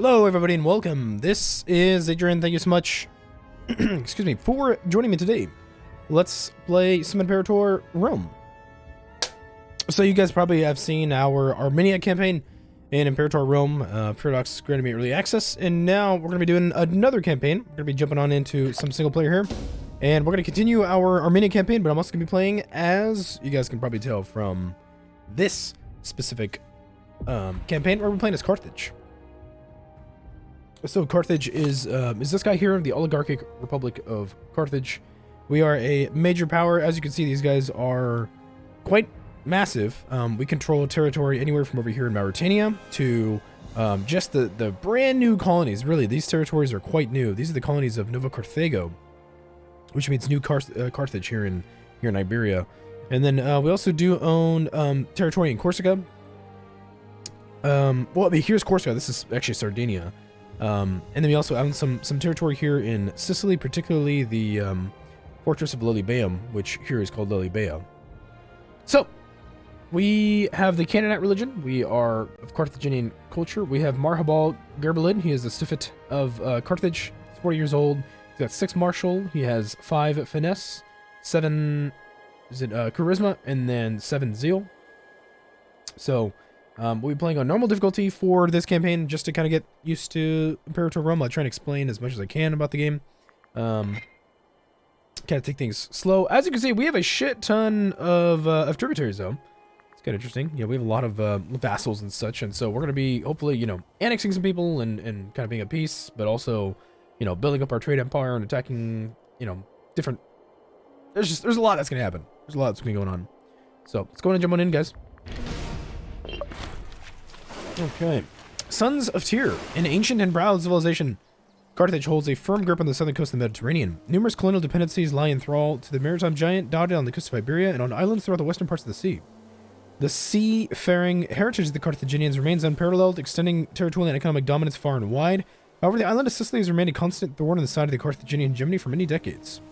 Hello everybody and welcome. This is Adrian. Thank you so much excuse me, for joining me today. Let's play some Imperator Rome. So you guys probably have seen our Armenia campaign in Imperator Rome. Paradox granted me early access, and now we're going to be doing another campaign. We're going to be jumping on into some single player here, and we're going to continue our Armenia campaign, but I'm also going to be playing as, you guys can probably tell from this specific campaign, where we're playing as Carthage. So Carthage is this guy here, the Oligarchic Republic of Carthage. We are a major power. As you can see, these guys are quite massive. We control territory anywhere from over here in Mauritania to just the brand new colonies. Really, these territories are quite new. These are the colonies of Nova Carthago, which means new Carthage here in Iberia. And then we also do own territory in Corsica. Well, here's Corsica. This is actually Sardinia. And then we also own some territory here in Sicily, particularly the fortress of Lilybaeum, which here is called Lilybaea. So, we have the Canaanite religion. We are of Carthaginian culture. We have Marhabal Gerbalid. He is the Sifit of Carthage. He's 40 years old. He's got 6 martial. He has 5 finesse, 7 charisma, and then 7 zeal. So, we'll be playing on normal difficulty for this campaign, just to kind of get used to Imperator Rome. I'll try and explain as much as I can about the game. Kind of take things slow. As you can see, we have a shit ton of tributaries, though. It's kind of interesting. You know, we have a lot of vassals and such, and so we're going to be, hopefully, you know, annexing some people and kind of being at peace, but also, you know, building up our trade empire and attacking, you know, different... There's a lot that's going to happen. There's a lot that's going to be going on. So, let's go ahead and jump on in, guys. Okay. Sons of Tyr. An ancient and proud civilization, Carthage holds a firm grip on the southern coast of the Mediterranean. Numerous colonial dependencies lie in thrall to the maritime giant, dotted on the coast of Iberia and on islands throughout the western parts of the sea. The seafaring heritage of the Carthaginians remains unparalleled, extending territorial and economic dominance far and wide. However, the island of Sicily has remained a constant thorn in the side of the Carthaginian hegemony for many decades.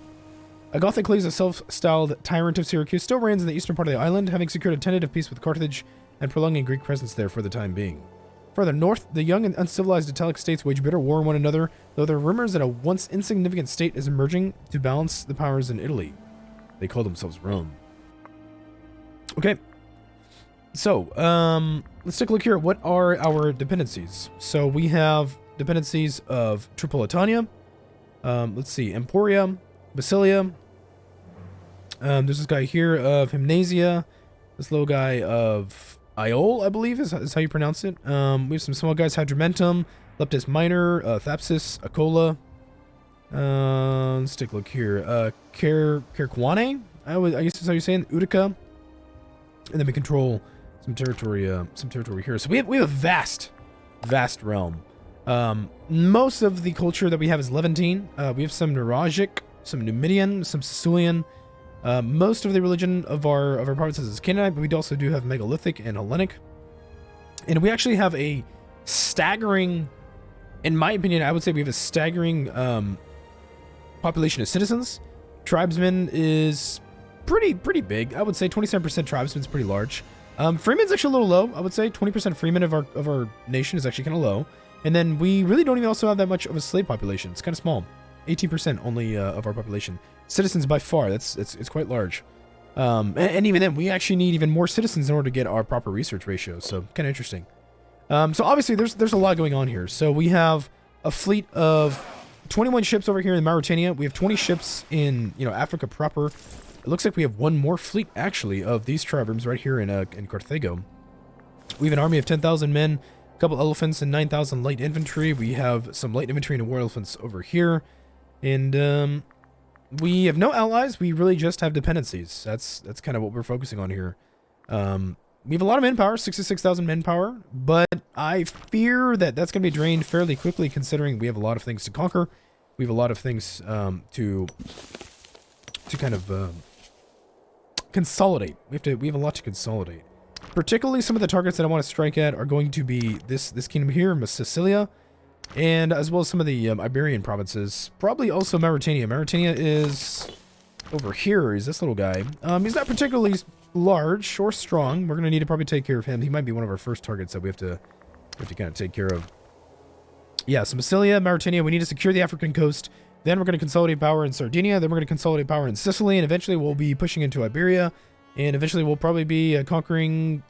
Agathocles, a self-styled tyrant of Syracuse, still reigns in the eastern part of the island, having secured a tentative peace with Carthage and prolonging Greek presence there for the time being. Further north, the young and uncivilized Italic states wage bitter war on one another, though there are rumors that a once insignificant state is emerging to balance the powers in Italy. They call themselves Rome. Okay. So, let's take a look here at what are our dependencies. So we have dependencies of Tripolitania. Let's see, Emporia, Basilia. There's this guy here of Hymnasia. This little guy of Iole, I believe is how you pronounce it. We have some small guys, Hadrumentum, Leptis Minor, Thapsis, Acola. Let's take a look here. Kerquane, I guess that's how you're saying, Utica. And then we control some territory here. So we have a vast realm. Most of the culture that we have is Levantine. We have some Neuragic, some Numidian, some Sicilian. Most of the religion of our provinces is Canaanite, but we also do have Megalithic and Hellenic. And we actually have a staggering, in my opinion, I would say we have a staggering population of citizens. Tribesmen is pretty big. I would say 27% tribesmen is pretty large. Freemen's actually a little low. I would say 20% freemen of our nation is actually kind of low. And then we really don't even also have that much of a slave population. It's kind of small. 18% only of our population. Citizens by far, it's quite large. And even then, we actually need even more citizens in order to get our proper research ratio. So kind of interesting. So obviously, there's a lot going on here. So we have a fleet of 21 ships over here in Mauritania. We have 20 ships in Africa proper. It looks like we have one more fleet actually of these triremes right here in Carthago. We have an army of 10,000 men, a couple elephants, and 9,000 light infantry. We have some light infantry and war elephants over here. And we have no allies. We really just have dependencies. That's kind of what we're focusing on here. We have a lot of manpower, 66,000 manpower, but I fear that that's going to be drained fairly quickly, considering we have a lot of things to conquer. We have a lot of things to kind of consolidate. We have a lot to consolidate. Particularly, some of the targets that I want to strike at are going to be this kingdom here, Sicilia. And as well as some of the Iberian provinces. Probably also Mauritania. Mauritania is over here. He's this little guy. He's not particularly large or strong. We're going to need to probably take care of him. He might be one of our first targets that we have to kind of take care of. Yeah, so Massilia, Mauritania, we need to secure the African coast. Then we're going to consolidate power in Sardinia. Then we're going to consolidate power in Sicily. And eventually we'll be pushing into Iberia. And eventually we'll probably be conquering,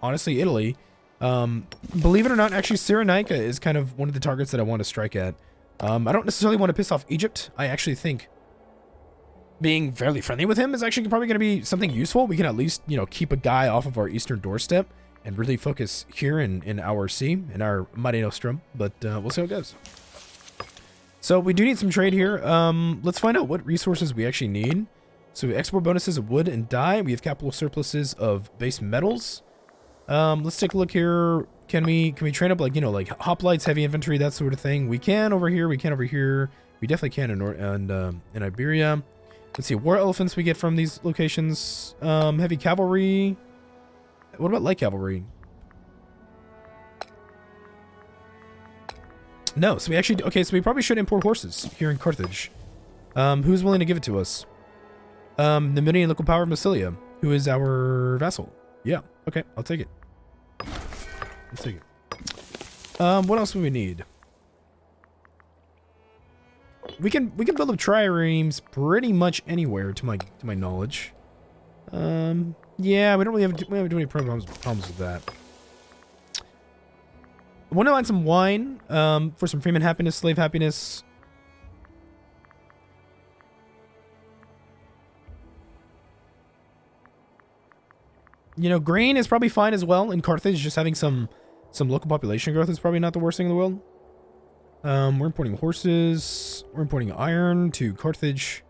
honestly, Italy. Believe it or not, actually, Cyrenaica is kind of one of the targets that I want to strike at. I don't necessarily want to piss off Egypt. I actually think being fairly friendly with him is actually probably going to be something useful. We can at least, you know, keep a guy off of our eastern doorstep and really focus here in our sea, in our Mare Nostrum. But we'll see how it goes. So we do need some trade here. Let's find out what resources we actually need. So we export bonuses of wood and dye. We have capital surpluses of base metals. Let's take a look here. Can we train up, like, you know, like hoplites, heavy infantry, that sort of thing? We can over here. We can over here. We definitely can in Iberia. Let's see, war elephants we get from these locations. Heavy cavalry. What about light cavalry? No, so we actually, okay, so we probably should import horses here in Carthage. Who's willing to give it to us? The Numidian local power of Massilia, who is our vassal. Yeah, okay, I'll take it. Let's take it. What else do we need? We can build up triremes pretty much anywhere to my knowledge. Yeah, we don't really have too many problems with that. I want to find some wine for some freeman happiness, slave happiness. You know, grain is probably fine as well in Carthage. Just having some local population growth is probably not the worst thing in the world. We're importing horses. We're importing iron to Carthage.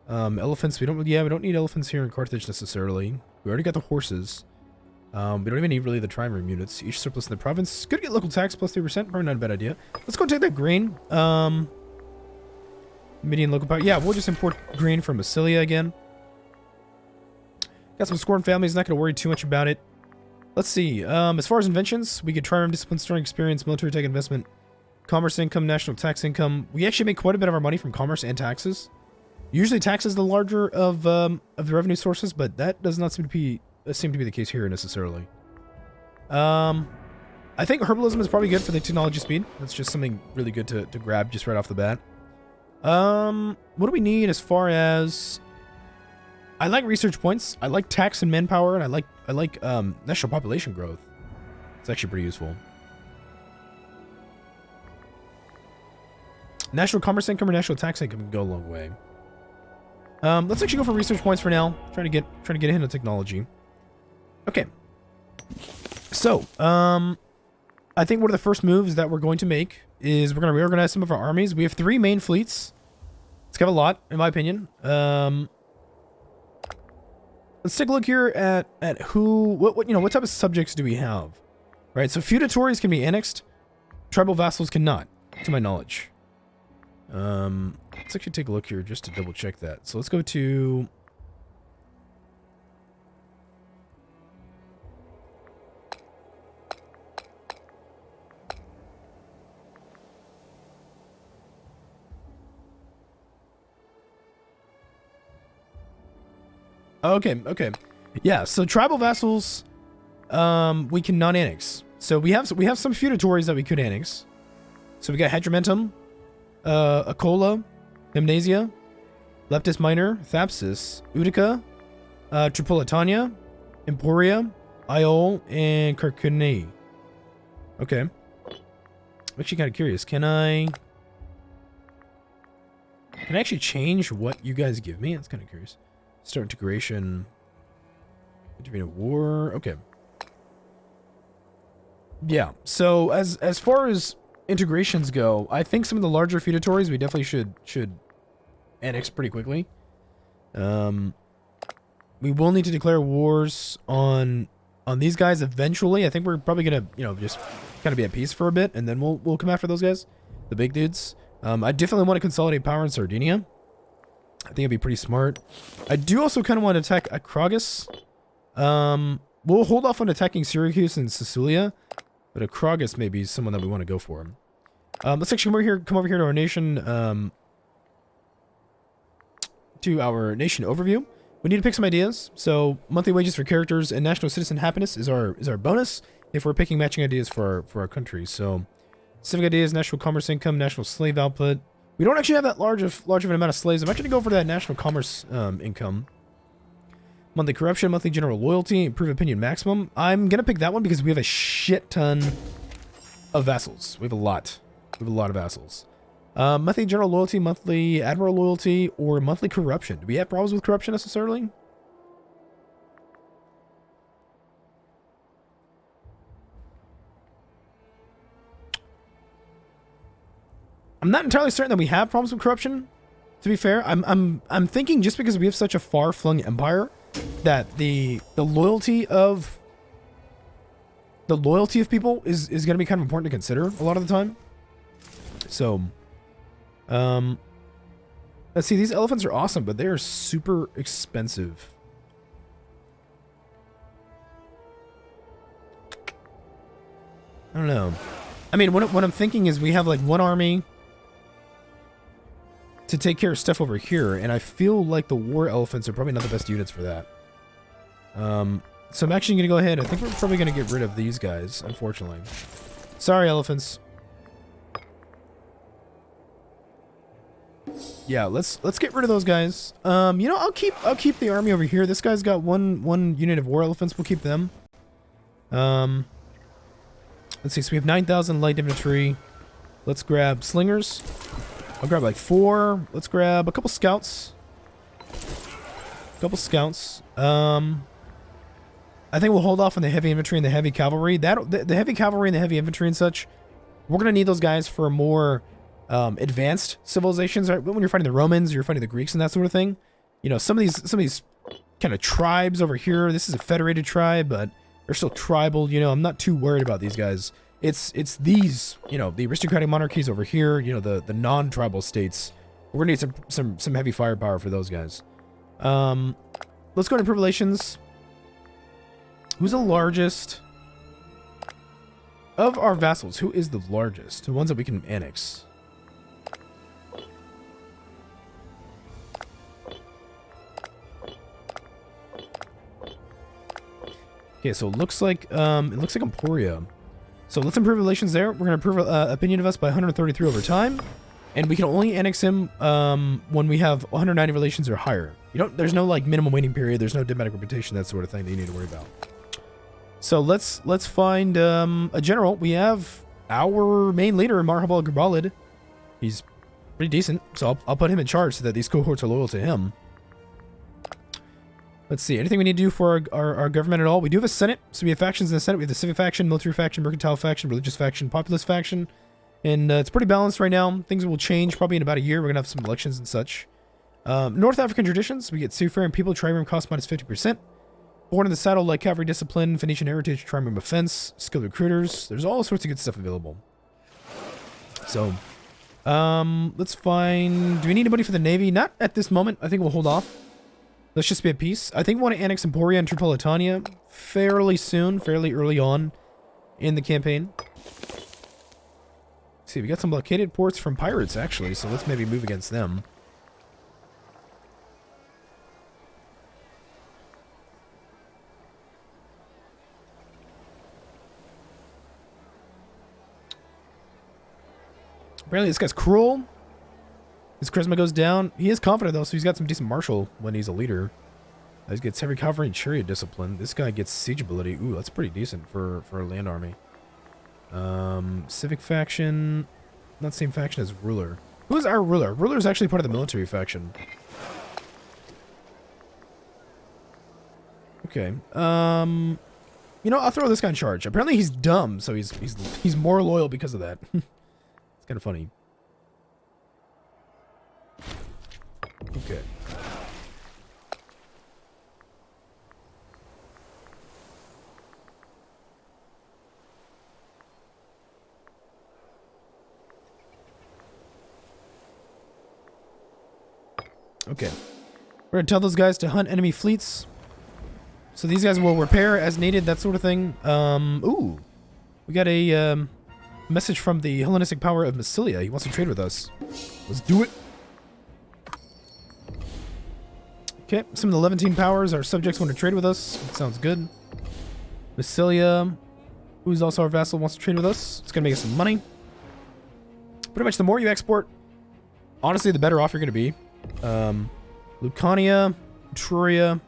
Elephants. We don't need elephants here in Carthage necessarily. We already got the horses. We don't even need really the trireme units. Each surplus in the province. Good to get local tax plus 3%. Probably not a bad idea. Let's go take that grain. Median local power. Yeah, we'll just import grain from Massilia again. Got some scorned families. Not going to worry too much about it. Let's see. As far as inventions, we get trireme, discipline, strong experience, military tech investment, commerce income, national tax income. We actually make quite a bit of our money from commerce and taxes. Usually tax is the larger of the revenue sources, but that does not seem to be the case here necessarily. I think herbalism is probably good for the technology speed. That's just something really good to grab just right off the bat. What do we need as far as... I like research points. I like tax and manpower, and I like national population growth. It's actually pretty useful. National commerce income or national tax income can go a long way. Let's actually go for research points for now. Trying to get a hint of technology. Okay. So, I think one of the first moves that we're going to make is we're going to reorganize some of our armies. We have 3 main fleets. It's kind of a lot, in my opinion. Let's take a look here at what type of subjects do we have? Right, so feudatories can be annexed. Tribal vassals cannot, to my knowledge. Let's actually take a look here just to double check that. So let's go to... Okay. Yeah, so tribal vassals, we cannot annex. So we have some feudatories that we could annex. So we got Hadrumentum, Acola, Hymnasia, Leptis Minor, Thapsus, Utica, Tripolitania, Emporia, Iole, and Carcune. Okay. I'm actually kind of curious. Can I actually change what you guys give me? That's kind of curious. Start integration. Intervene in war. Okay. Yeah. So as far as integrations go, I think some of the larger feudatories we definitely should annex pretty quickly. We will need to declare wars on these guys eventually. I think we're probably gonna, just kind of be at peace for a bit, and then we'll come after those guys, the big dudes. I definitely want to consolidate power in Sardinia. I think it'd be pretty smart. I do also kind of want to attack Acragas. We'll hold off on attacking Syracuse and Sicilia, but Acragas may be someone that we want to go for. Let's actually come over here to our nation, overview. We need to pick some ideas. So monthly wages for characters and national citizen happiness is our bonus if we're picking matching ideas for our country. So Civic ideas, national commerce income, national slave output. We don't actually have that large of an amount of slaves. I'm actually going to go for that national commerce income. Monthly corruption, monthly general loyalty, improve opinion maximum. I'm going to pick that one because we have a shit ton of vassals. We have a lot. We have a lot of vassals. Monthly general loyalty, monthly admiral loyalty, or monthly corruption. Do we have problems with corruption necessarily? I'm not entirely certain that we have problems with corruption. To be fair, I'm thinking just because we have such a far-flung empire that the loyalty of people is going to be kind of important to consider a lot of the time. So, let's see. These elephants are awesome, but they are super expensive. I don't know. I mean, what I'm thinking is we have like one army to take care of stuff over here, and I feel like the war elephants are probably not the best units for that. So I'm actually going to go ahead. I think we're probably going to get rid of these guys, unfortunately. Sorry, elephants. Yeah, let's get rid of those guys. You know, I'll keep the army over here. This guy's got one unit of war elephants. We'll keep them. Let's see. So we have 9,000 light infantry. Let's grab slingers. I'll grab like 4. Let's grab a couple scouts. I think we'll hold off on the heavy infantry and the heavy cavalry. The heavy cavalry and the heavy infantry and such, we're gonna need those guys for more advanced civilizations. Right? When you're fighting the Romans, you're fighting the Greeks and that sort of thing. You know, some of these kind of tribes over here. This is a federated tribe, but they're still tribal. You know, I'm not too worried about these guys. It's these, you know, the aristocratic monarchies over here. You know, the non-tribal states. We're gonna need some heavy firepower for those guys. Let's go to improve relations. Who's the largest of our vassals? Who is the largest? The ones that we can annex. Okay, so it looks like Emporia. So let's improve relations there. We're gonna improve opinion of us by 133 over time, and we can only annex him when we have 190 relations or higher. There's no like minimum waiting period. There's no diplomatic reputation, that sort of thing that you need to worry about. So let's find a general. We have our main leader, Marhabal Grabalid. He's pretty decent, so I'll put him in charge so that these cohorts are loyal to him. Let's see, anything we need to do for our government at all? We do have a Senate, so we have factions in the Senate. We have the civic faction, military faction, mercantile faction, religious faction, populist faction, and it's pretty balanced right now. Things will change probably in about a year. We're gonna have some elections and such. North African traditions, we get seafaring people, trireme cost minus 50%. Born in the saddle, like cavalry discipline, Phoenician heritage, trireme offense, skilled recruiters. There's all sorts of good stuff available. So, let's find... Do we need anybody for the Navy? Not at this moment. I think we'll hold off. Let's just be at peace. I think we want to annex Emporia and Tripolitania fairly soon, fairly early on in the campaign. Let's see, we got some blockaded ports from pirates, actually, so let's maybe move against them. Apparently this guy's cruel. His charisma goes down. He is confident though, so he's got some decent martial when he's a leader. He gets heavy cavalry and chariot discipline. This guy gets siege ability. Ooh, that's pretty decent for a land army. Civic faction. Not same faction as ruler. Who is our ruler? Ruler is actually part of the military faction. Okay. You know, I'll throw this guy in charge. Apparently he's dumb, so he's more loyal because of that. It's kind of funny. Okay. Okay. We're gonna tell those guys to hunt enemy fleets. So these guys will repair as needed, that sort of thing. Ooh. We got a message from the Hellenistic power of Massilia. He wants to trade with us. Let's do it. Okay, some of the Levantine powers, our subjects want to trade with us. That sounds good. Massilia, who's also our vassal, wants to trade with us. It's gonna make us some money. Pretty much the more you export, honestly, the better off you're going to be. Lucania, Etruria.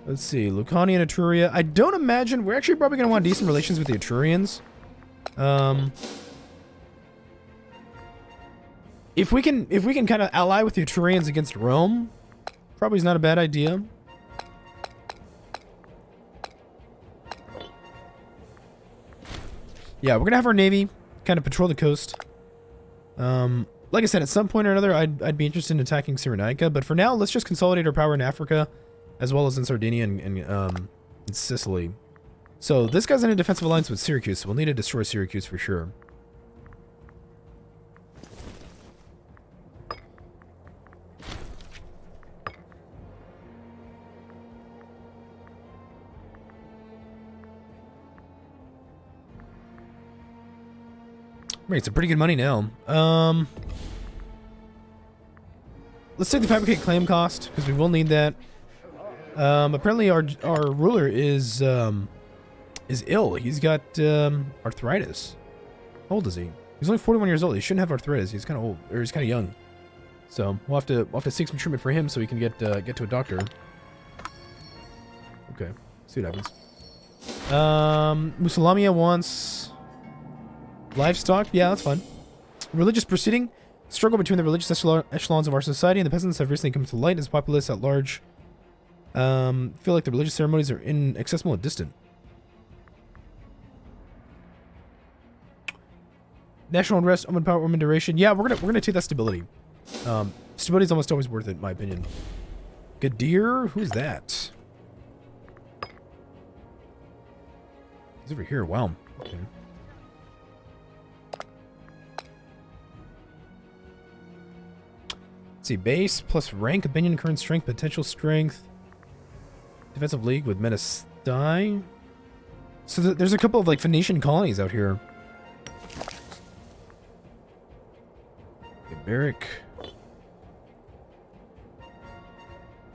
Let's see, Lucania and Etruria. I don't imagine we're actually probably going to want decent relations with the Etrurians. If we can kind of ally with the Etrurians against Rome, probably is not a bad idea. Yeah, we're gonna have our navy kind of patrol the coast. Like I said, at some point or another, I'd be interested in attacking Cyrenaica, but for now, let's just consolidate our power in Africa, as well as in Sardinia and in Sicily. So this guy's in a defensive alliance with Syracuse, so we'll need to destroy Syracuse for sure. Right, some pretty good money now. Let's take the fabricate claim cost, because we will need that. Apparently our ruler is ill. He's got arthritis. How old is he? He's only 41 years old. He shouldn't have arthritis. He's kind of old, or he's kind of young. So we'll have to seek some treatment for him so he can get to a doctor. Okay, see what happens. Musalamia wants livestock. Yeah, that's fine. Religious proceeding. Struggle between the religious echelons of our society and the peasants have recently come to light as populace at large feel like the religious ceremonies are inaccessible and distant. National unrest, woman power, woman duration. Yeah, we're gonna take that stability. Stability is almost always worth it, in my opinion. Gadir, who's that? He's over here. Wow. Okay. Let's see, base plus rank, opinion, current strength, potential strength, defensive league with Metastai. So there's a couple of like Phoenician colonies out here. Barrack.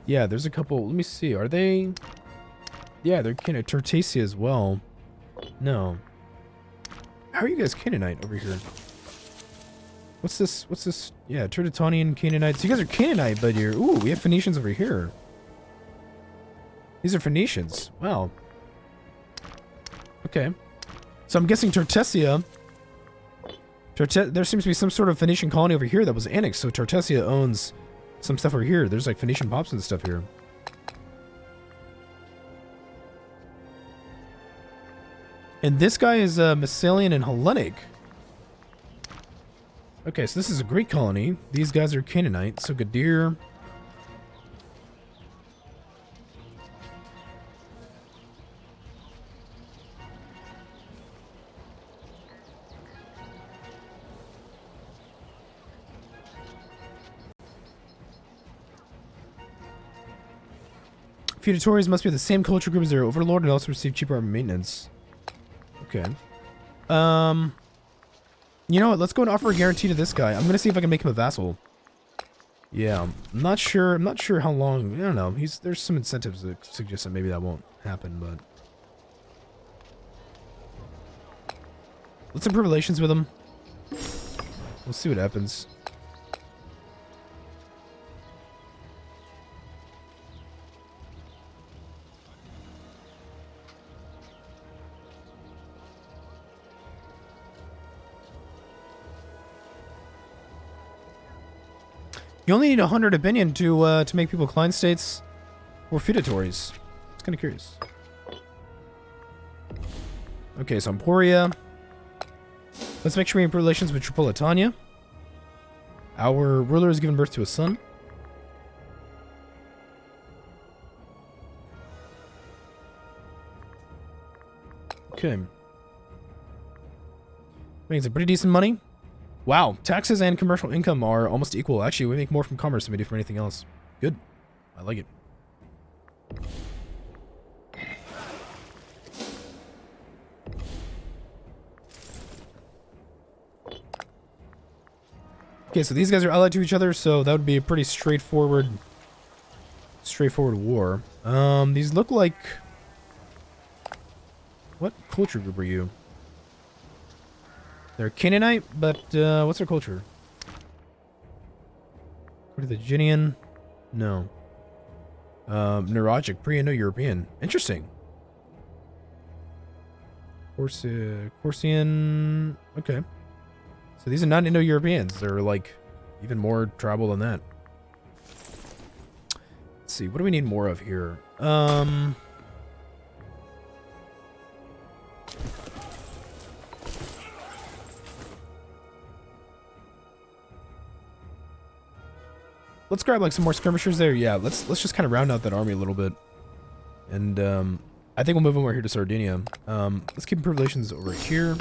Yeah, there's a couple. Let me see. Are they? Yeah, they're kind of Tartasia as well. No. How are you guys Canaanite over here? What's this? What's this? Yeah, Turdetonian Canaanites. You guys are Canaanite, but you're... Ooh, we have Phoenicians over here. These are Phoenicians. Wow. Okay. So I'm guessing Tartessia... there seems to be some sort of Phoenician colony over here that was annexed, so Tartessia owns some stuff over here. There's like Phoenician pops and stuff here. And this guy is Massilian and Hellenic. Okay, so this is a Greek colony. These guys are Canaanite, so Gadir. Feudatories must be the same culture group as their overlord and also receive cheaper army maintenance. Okay. You know what? Let's go and offer a guarantee to this guy. I'm gonna see if I can make him a vassal. Yeah, I'm not sure. I'm not sure how long. I don't know. There's some incentives that suggest that maybe that won't happen, but let's improve relations with him. We'll see what happens. You only need 100 opinion to make people client states or feudatories. It's kind of curious. Okay, so Emporia. Let's make sure we improve relations with Tripolitania. Our ruler has given birth to a son. Okay. Making some pretty decent money. Wow, taxes and commercial income are almost equal. Actually, we make more from commerce than we do from anything else. Good. I like it. Okay, so these guys are allied to each other, so that would be a pretty straightforward war. These look like What culture group are you? They're Canaanite, but what's their culture? Carthaginian? No. Neurogic, pre-Indo-European. Interesting. Corsian. Okay. So these are not Indo-Europeans. They're like even more tribal than that. Let's see. What do we need more of here? Let's grab like some more skirmishers there. Yeah, let's just kind of round out that army a little bit. And I think we'll move over here to Sardinia. Let's keep improved relations over here.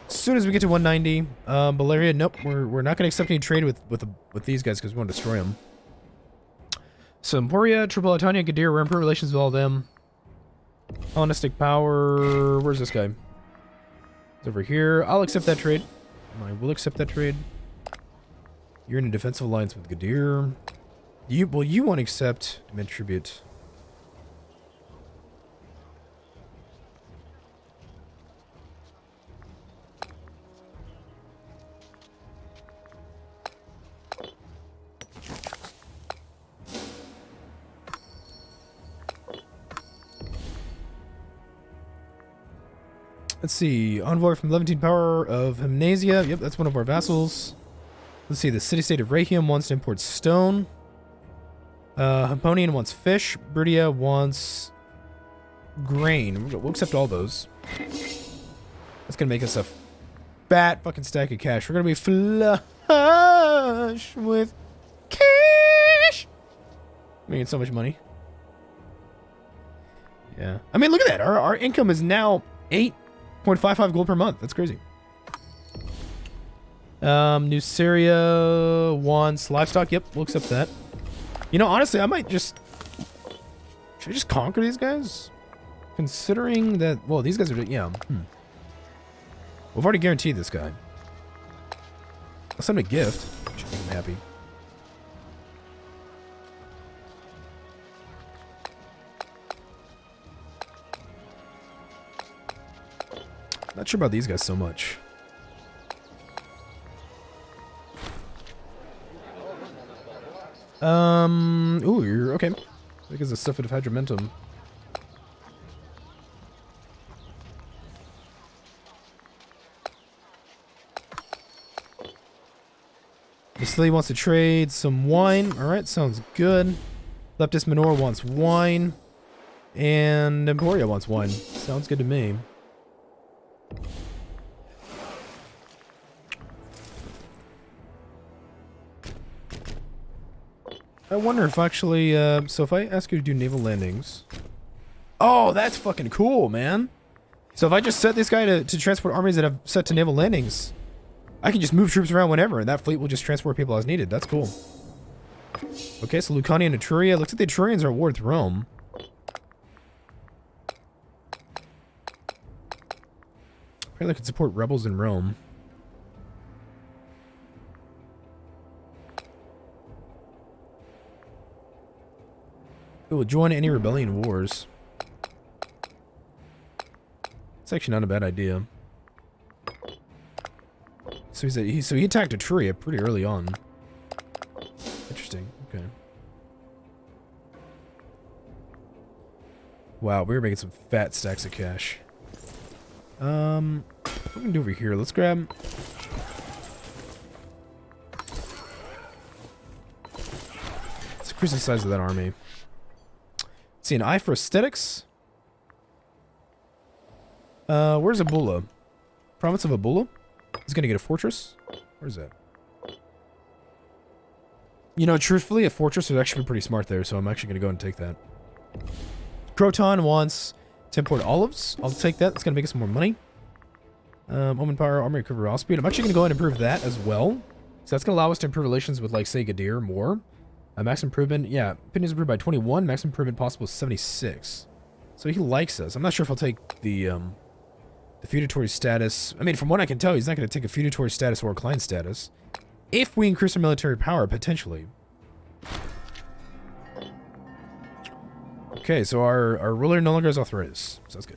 As soon as we get to 190, Balearia, nope, we're not going to accept any trade with these guys because we want to destroy them. So Emporia, Tripolitania, Gadir, we're in improved relations with all of them. Hellenistic power, where's this guy? It's over here. I'll accept that trade. I will accept that trade. You're in a defensive alliance with Gadir. You want to accept demand tribute. Let's see. Envoy from Levantine Power of Hymnasia. Yep, that's one of our vassals. Let's see. The city-state of Raytheum wants to import stone. Hamponian wants fish. Brutia wants grain. We'll accept all those. That's going to make us a fat fucking stack of cash. We're going to be flush with cash. Making so much money. Yeah. I mean, look at that. Our income is now 8.55 gold per month. That's crazy. New Syria wants livestock. Yep, we'll accept that. You know, honestly, I might just... Should I just conquer these guys? Considering that... Well, these guys are... Yeah. We've already guaranteed this guy. I'll send him a gift. Should make him happy. Not sure about these guys so much. Ooh, you're okay. I think it's a Sulfate of Hydromentum. Vasily wants to trade some wine. Alright, sounds good. Leptis Minor wants wine. And Emporia wants wine. Sounds good to me. I wonder if actually, so if I ask you to do naval landings... Oh, that's fucking cool, man. So if I just set this guy to transport armies that have set to naval landings, I can just move troops around whenever, and that fleet will just transport people as needed. That's cool. Okay, so Lucania and Etruria. Looks like the Etrurians are at war with Rome. Apparently I can support rebels in Rome. It will join any rebellion wars. It's actually not a bad idea. So he attacked Etruria pretty early on. Interesting. Okay. Wow, we were making some fat stacks of cash. What we can do over here? Let's grab. Let's increase the size of that army. Let's see, an eye for aesthetics. Where's Abula? Province of Abula? He's gonna get a fortress. Where's that? You know, truthfully, a fortress would actually be pretty smart there, so I'm actually gonna go and take that. Croton wants to import olives. I'll take that. That's gonna make us some more money. Omen Power, Army Recovery Raw Speed. I'm actually gonna go ahead and improve that as well. So that's gonna allow us to improve relations with, like, say, Gadir more. Max improvement, yeah, opinions improved by 21. Max improvement possible is 76. So he likes us. I'm not sure if I'll take the feudatory status. I mean, from what I can tell, he's not going to take a feudatory status or a client status. If we increase our military power, potentially. Okay, so our ruler no longer has arthritis. So that's good.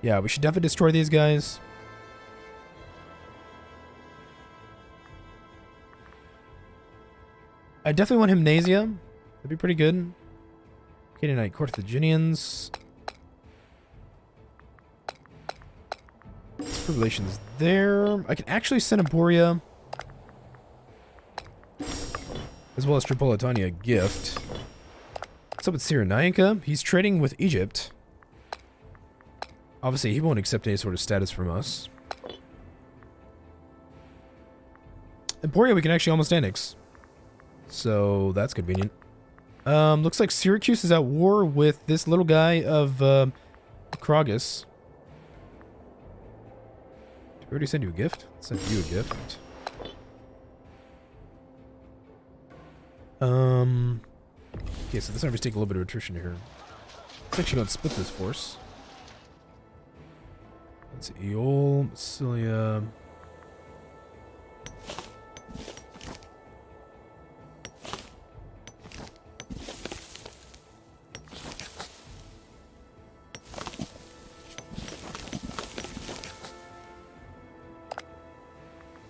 Yeah, we should definitely destroy these guys. I definitely want Hymnasia. That'd be pretty good. Canaanite Carthaginians. Relations there. I can actually send Emporia as well as Tripolitania a gift. What's up with Cyrenaica? He's trading with Egypt. Obviously, he won't accept any sort of status from us. Emporia we can actually almost annex. So that's convenient. Looks like Syracuse is at war with this little guy of Kragus. Did we already send you a gift? Send you a gift. Okay, so this army's taking a little bit of attrition here. Let's actually go and split this force. Let's see, Eol, Massilia.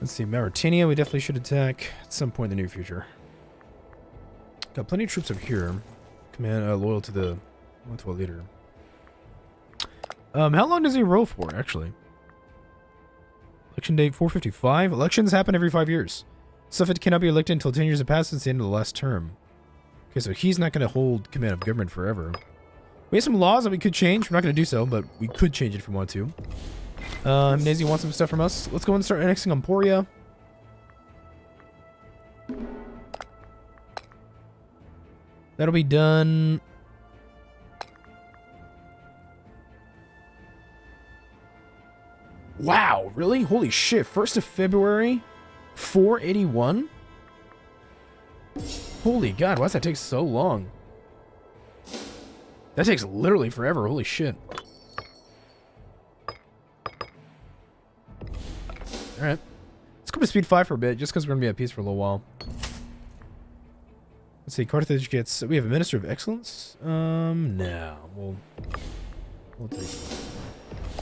Let's see, Mauritania we definitely should attack at some point in the near future. Got plenty of troops up here. Command loyal to the leader. How long does he roll for, actually? Election date 455. Elections happen every 5 years. Suffet cannot be elected until 10 years have passed since the end of the last term. Okay, so he's not going to hold command of government forever. We have some laws that we could change. We're not going to do so, but we could change it if we want to. Nazi wants some stuff from us. Let's go and start annexing Emporia. That'll be done. Wow, really? Holy shit. 1st of February, 481? Holy God, why does that take so long? That takes literally forever. Holy shit. Alright. Let's go to speed 5 for a bit, just because we're going to be at peace for a little while. Let's see, Carthage gets... We have a Minister of Excellence? No. We'll take...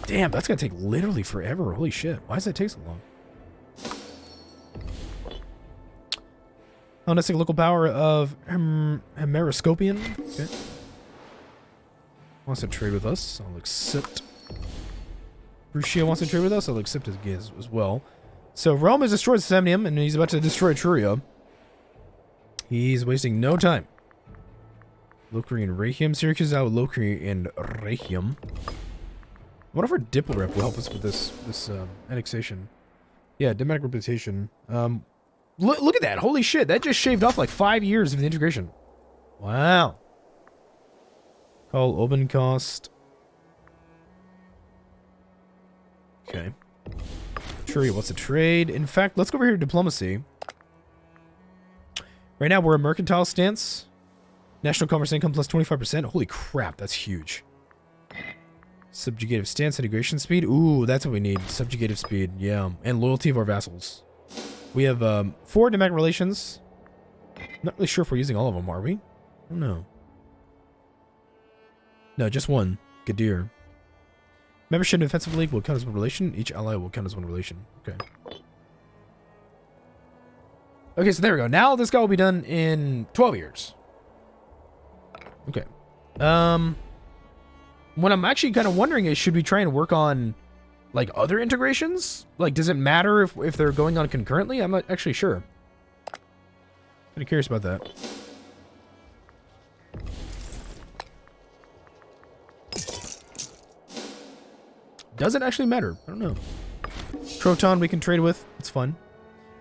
Damn, that's going to take literally forever. Holy shit. Why does that take so long? Hellenistic local power of Hemeroscopian. Okay. Wants to trade with us. I'll accept. Brucia wants to trade with us. I'll accept his as well. So Rome has destroyed Semnium, and he's about to destroy Etruria. He's wasting no time. Locri and Rayhium. Syracuse is out with Locri and Rayhium. What if our Diplo rep will help us with this annexation? Yeah, diplomatic reputation. Look at that. Holy shit. That just shaved off like 5 years of the integration. Wow. Call open cost. Okay. Etruria wants to trade. In fact, let's go over here to diplomacy. Right now, we're a mercantile stance. National commerce income plus 25%. Holy crap, that's huge. Subjugative stance, integration speed. Ooh, that's what we need. Subjugative speed, yeah. And loyalty of our vassals. We have 4 diplomatic relations. Not really sure if we're using all of them, are we? I don't know. No, just one. Gadir. Membership in Defensive League will count as one relation. Each ally will count as one relation. Okay. Okay, so there we go. Now this guy will be done in 12 years. Okay. What I'm actually kind of wondering is, should we try and work on, like, other integrations? Like, does it matter if they're going on concurrently? I'm not actually sure. Kind of curious about that. Does it actually matter? I don't know. Croton we can trade with. It's fun.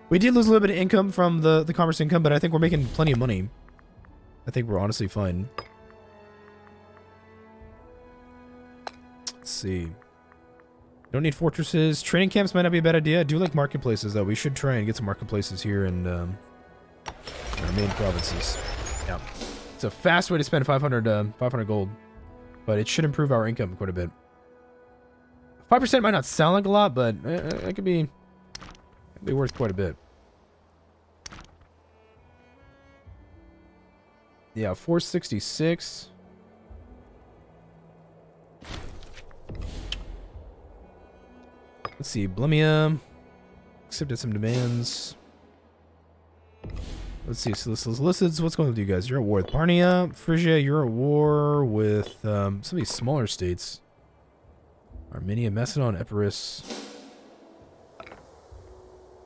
We did lose a little bit of income from the commerce income, but I think we're making plenty of money. I think we're honestly fine. Let's see. Don't need fortresses. Training camps might not be a bad idea. I do like marketplaces, though. We should try and get some marketplaces here in our main provinces. Yeah. It's a fast way to spend 500 gold, but it should improve our income quite a bit. 5% might not sound like a lot, but it could be worth quite a bit. Yeah, 466. Let's see. Blemia accepted some demands. Let's see. So this is Lycids. What's going on with you guys? You're at war with Parnia. Phrygia, you're at war with some of these smaller states. Armenia, Macedon, Epirus.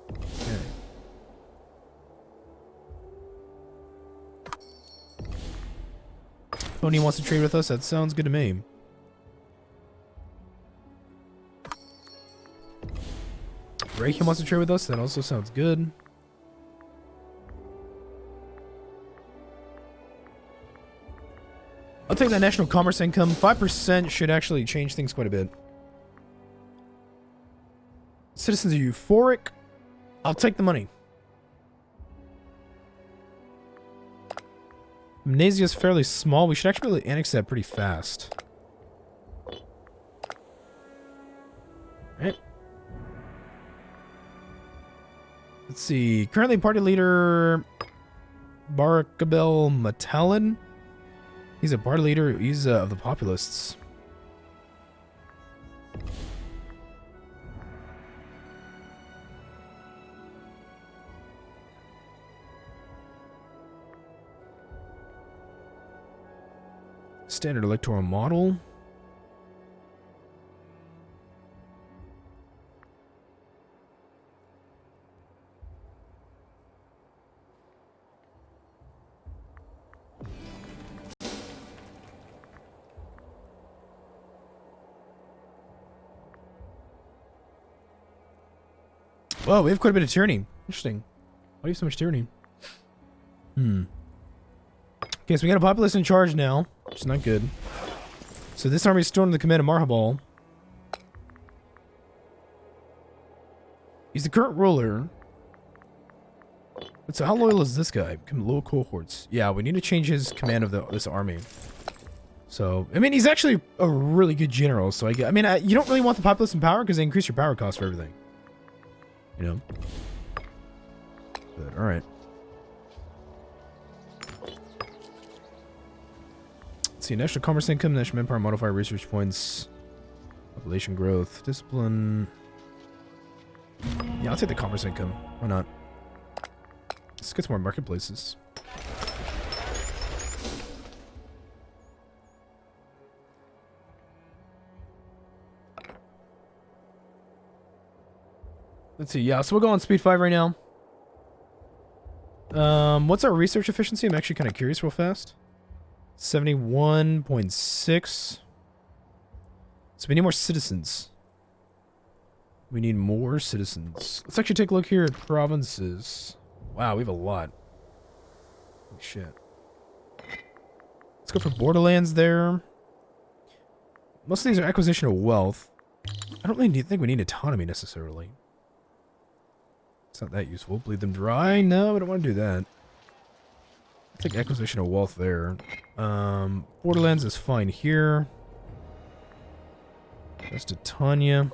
Okay. Tony wants to trade with us. That sounds good to me. Raycam wants to trade with us. That also sounds good. I'll take that national commerce income. 5% should actually change things quite a bit. Citizens are euphoric. I'll take the money. Amnesia is fairly small. We should actually be able to annex that pretty fast. Alright. Let's see. Currently party leader Barakabel Matalin. He's a party leader. He's of the populists. Standard electoral model. Whoa, we have quite a bit of tyranny. Interesting. Why do you have so much tyranny? Okay, so we got a populace in charge now, which is not good. So this army is still under the command of Marhabal. He's the current ruler. But so how loyal is this guy? Become low cohorts. Yeah, we need to change his command of this army. So, I mean, he's actually a really good general. So, you don't really want the populace in power because they increase your power cost for everything. You know? But, alright. Let's see, national commerce income, national manpower, modifier, research points, population growth, discipline. Yeah, I'll take the commerce income. Why not? Let's get some more marketplaces. Let's see, yeah, so we'll go on speed 5 right now. What's our research efficiency? I'm actually kind of curious real fast. 71.6. So we need more citizens. We need more citizens. Let's actually take a look here at provinces. Wow, we have a lot. Holy shit. Let's go for borderlands there. Most of these are acquisition of wealth. I don't really think we need autonomy necessarily. It's not that useful. Bleed them dry? No, we don't want to do that. Let's take acquisition of wealth there. Borderlands is fine here. Just to Tanya.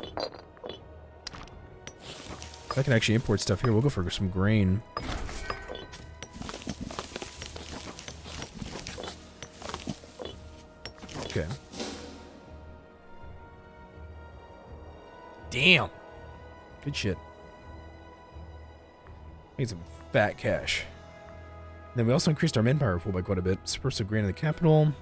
I can actually import stuff here. We'll go for some grain. Okay. Damn. Good shit. Need some fat cash. Then we also increased our manpower pool by quite a bit. Dispersed of grain in the capital.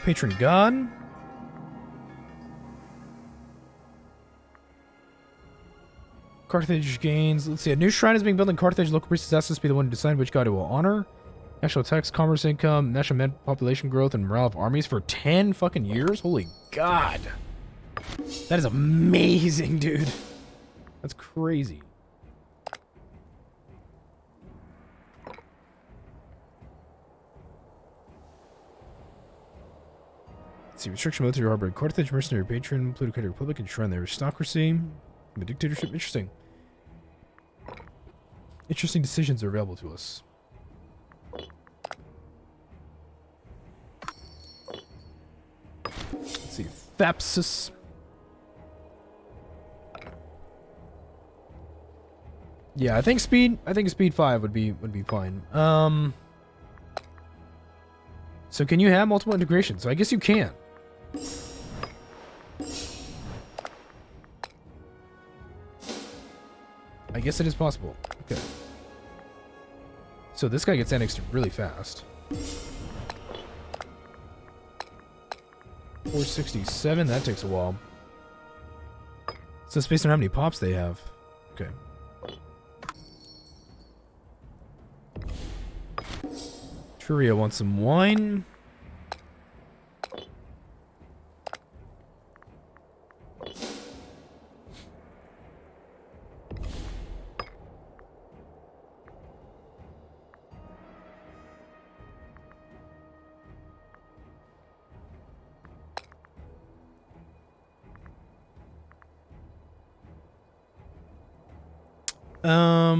Patron god. Carthage gains. Let's see. A new shrine is being built in Carthage. Local priest is asked us to be the one to decide which god it will honor. National tax, commerce income, national population growth, and morale of armies for 10 fucking years? Holy god. That is amazing, dude. That's crazy. Let's see. Restriction military harbor. Carthage, mercenary patron, plutocratic republic, and shrine the aristocracy. The dictatorship. Interesting. Interesting decisions are available to us. Let's see. Thapsus. Yeah, I think speed 5 would be fine. So can you have multiple integrations? So I guess you can. I guess it is possible. Okay. So this guy gets annexed really fast. 467, that takes a while. So it's based on how many pops they have. Okay. Turia wants some wine.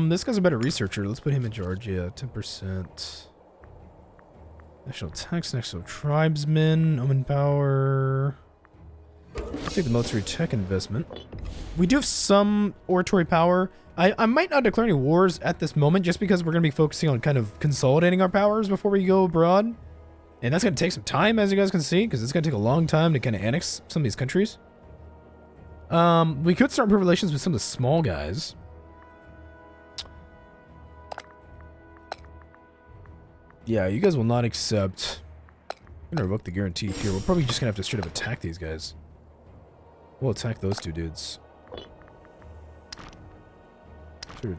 This guy's a better researcher. Let's put him in charge. Yeah, 10%. National tax, national tribesmen, omen power. I'll take the military tech investment. We do have some oratory power. I might not declare any wars at this moment just because we're going to be focusing on kind of consolidating our powers before we go abroad. And that's going to take some time, as you guys can see, because it's going to take a long time to kind of annex some of these countries. We could start improving relations with some of the small guys. Yeah, you guys will not accept. I'm gonna revoke the guarantee here. We're probably just gonna have to straight up attack these guys. We'll attack those two dudes.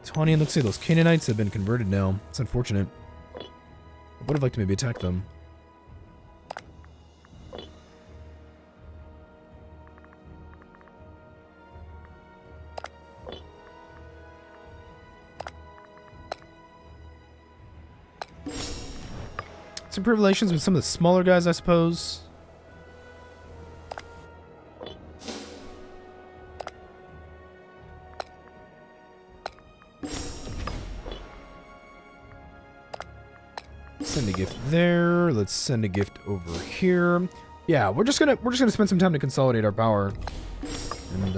Tawnian, looks like those Canaanites have been converted now. It's unfortunate. I would have liked to maybe attack them. Improve relations with some of the smaller guys, I suppose. Send a gift there. Let's send a gift over here. Yeah, we're just gonna spend some time to consolidate our power. And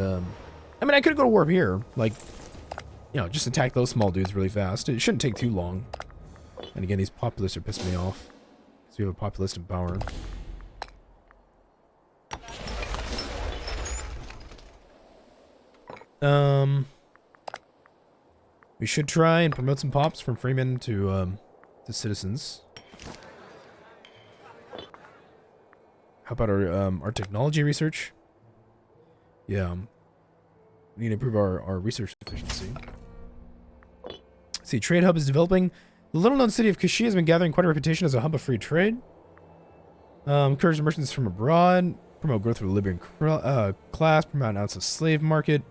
I mean, I could go to war here, like, you know, just attack those small dudes really fast. It shouldn't take too long. And again, these populists are pissing me off. We have a populist in power. We should try and promote some pops from freemen to citizens. How about our technology research? Yeah, we need to improve our research efficiency. See, trade hub is developing. The little-known city of Kashi has been gathering quite a reputation as a hub of free trade. Encourage merchants from abroad. Promote growth of the Libyan class. Promote an ounce of slave market.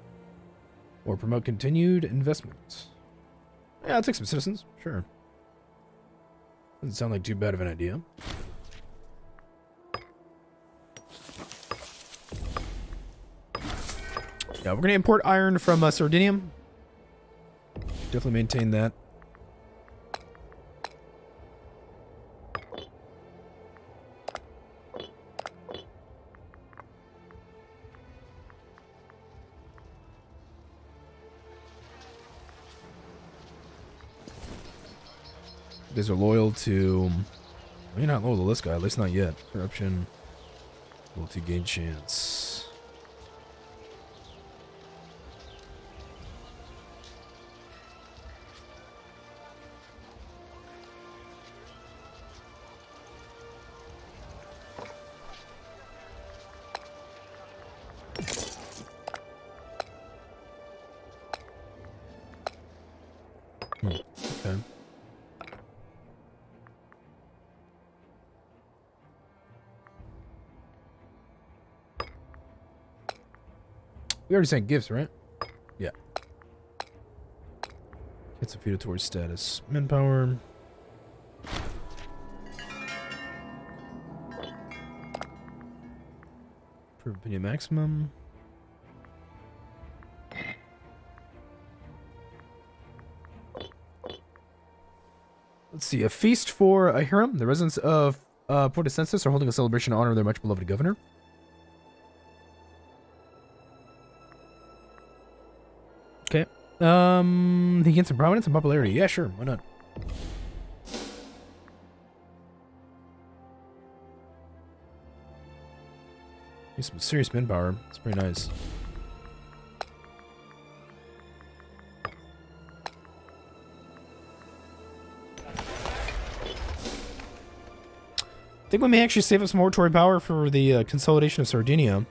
Or promote continued investment. Yeah, I'll take some citizens. Sure. Doesn't sound like too bad of an idea. Yeah, we're going to import iron from Sardinia. Definitely maintain that. You guys are loyal to... Well, you're not loyal to this guy, at least not yet. Corruption. Loyalty gain chance. Okay. We already sent gifts, right? Yeah. Gets a feudatory status. Manpower. Proof opinion maximum. Let's see. A feast for Ahiram. The residents of Port Census are holding a celebration in honor of their much beloved governor. Okay. He gains some prominence and popularity. Yeah, sure. Why not? Need some serious manpower. It's pretty nice. I think we may actually save up some oratory power for the consolidation of Sardinia.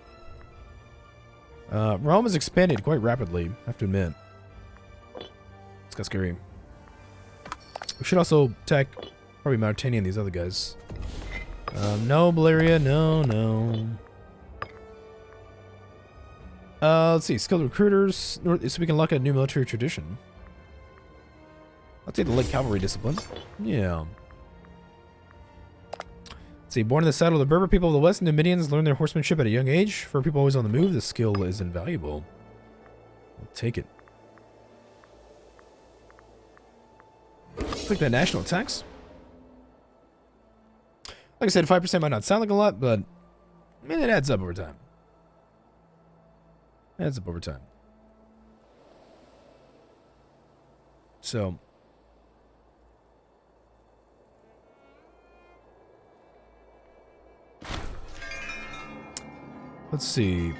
Rome has expanded quite rapidly, I have to admit. It's got scary. We should also attack probably Mauritania and these other guys. No, Balearia, no. Let's see, skilled recruiters, so we can look at a new military tradition. I'll take the light cavalry discipline. Yeah. Let's see, born in the saddle, the Berber people of the West and Numidians learn their horsemanship at a young age. For people always on the move, this skill is invaluable. I'll take it. Click that national tax. Like I said, 5% might not sound like a lot, but I mean, it adds up over time. It adds up over time. So, let's see.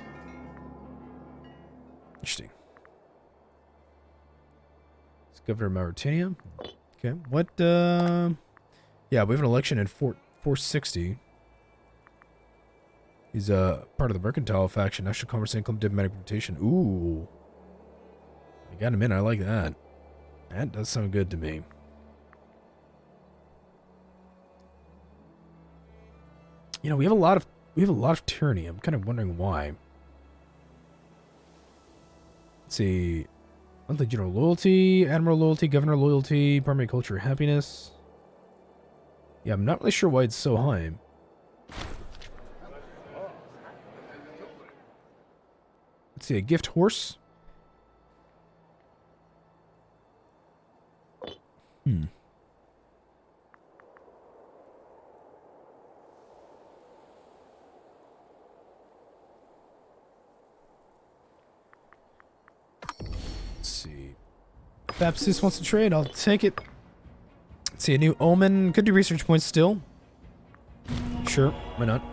Interesting. It's Governor of Mauritania. Okay. What, yeah, we have an election in 460. He's part of the mercantile faction, national commerce, income, diplomatic reputation. Ooh. I got him in. I like that. That does sound good to me. You know, we have a lot of tyranny. I'm kind of wondering why. Let's see. Monthly general loyalty, admiral loyalty, governor loyalty, primary culture happiness. Yeah, I'm not really sure why it's so high. Let's see, a gift horse. Let's see. Baptist wants to trade. I'll take it. Let's see, a new omen. Could do research points still. Sure, why not?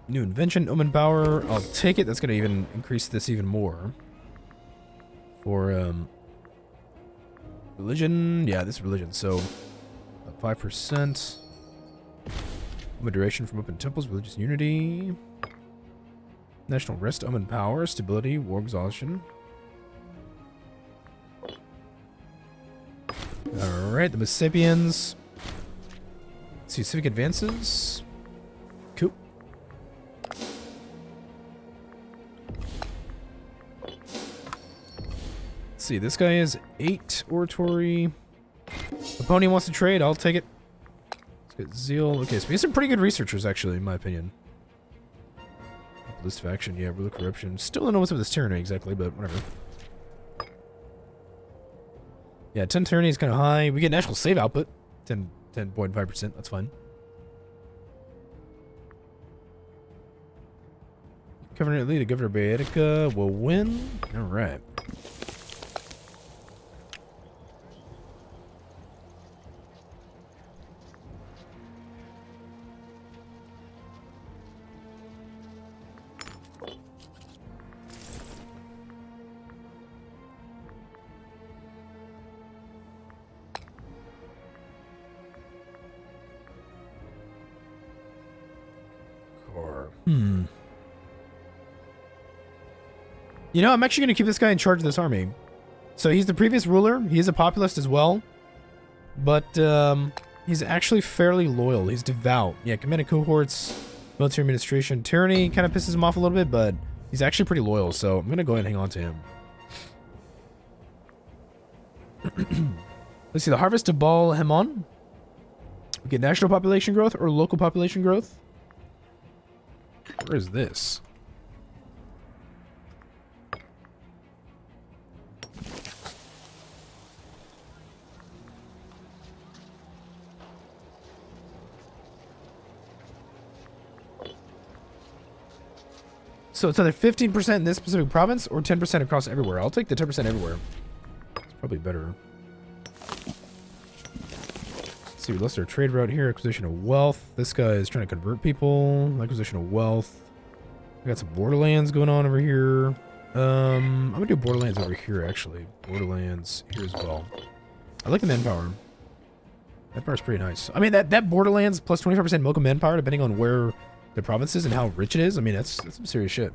New invention, omen power. I'll take it. That's going to even increase this even more. For, religion. Yeah, this is religion. So, 5%. Moderation from open temples, religious unity. National rest, omen power, stability, war exhaustion. Alright, the Messapians. Let's see, civic advances. Cool. Let's see, this guy is 8 oratory. Opponent wants to trade, I'll take it. Let's get zeal. Okay, so we have some pretty good researchers, actually, in my opinion. List faction, yeah, ruler corruption. Still don't know what's up with this tyranny exactly, but whatever. Yeah, 10 tyranny is kind of high. We get national save output. 10.5%, that's fine. Governor Lee, the governor of Baetica will win. Alright. You know, I'm actually going to keep this guy in charge of this army. So he's the previous ruler. He's a populist as well. But he's actually fairly loyal. He's devout. Yeah, commanded cohorts, military administration. Tyranny kind of pisses him off a little bit, but he's actually pretty loyal. So I'm going to go ahead and hang on to him. Let's see, the harvest of Baal Hamon. We get national population growth or local population growth. Where is this? So it's either 15% in this specific province or 10% across everywhere. I'll take the 10% everywhere. It's probably better. Let's see, we lost our trade route here. Acquisition of wealth. This guy is trying to convert people. Acquisition of wealth. We got some borderlands going on over here. I'm gonna do borderlands over here, actually. Borderlands here as well. I like the manpower. Manpower's pretty nice. I mean, that borderlands plus 25% local manpower, depending on where the province is and how rich it is. I mean, that's some serious shit.